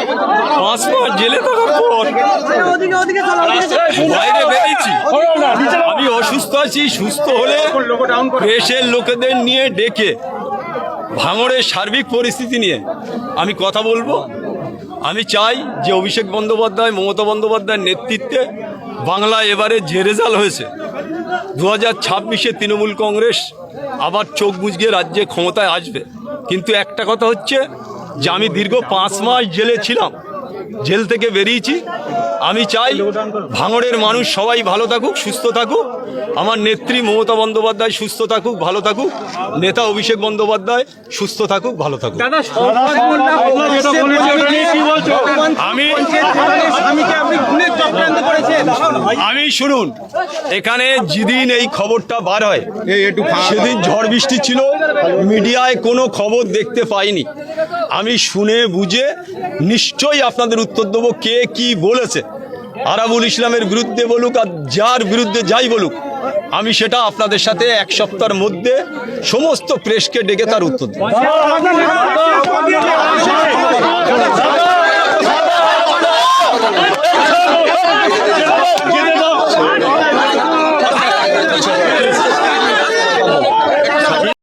5 মাস জেলে থাকার পর বাইরে বেরিয়েছি। আমি অসুস্থ আছি, সুস্থ হলে প্রেসের লোকেদের নিয়ে ডেকে ভাঙড়ের সার্বিক পরিস্থিতি নিয়ে আমি কথা বলবো। আমি চাই যে অভিষেক বন্দ্যোপাধ্যায়, মমতা বন্দ্যোপাধ্যায়ের নেতৃত্বে বাংলায় এবারে যে রেজাল্ট হয়েছে, 2026-এ তৃণমূল কংগ্রেস আবার চোখ বুজে রাজ্যে ক্ষমতায় আসবে। কিন্তু একটা কথা হচ্ছে যে আমি দীর্ঘ 5 মাস জেলে ছিলাম, জেল থেকে বেরিয়েছি। আমি চাই ভাঙড়ের মানুষ সবাই ভালো থাকুক, সুস্থ থাকুক। আমার নেত্রী মমতা বন্দ্যোপাধ্যায় সুস্থ থাকুক, ভালো থাকুক। নেতা অভিষেক বন্দ্যোপাধ্যায় সুস্থ থাকুক, ভালো থাকুক। আমি শুনুন, এখানে যেদিন এই খবরটা বার হয় সেদিন ঝড় বৃষ্টি ছিল, মিডিয়ায় কোনো খবর দেখতে পাইনি। আমি শুনে বুঝে নিশ্চয়ই আপনাদের উত্তর দেবো কে কি বলেছে। আরাবুল ইসলামের বিরুদ্ধে বলুক আর যার বিরুদ্ধে যাই বলুক, আমি সেটা আপনাদের সাথে 1 সপ্তাহের মধ্যে সমস্ত প্রেসকে ডেকে তার উত্তর দেব।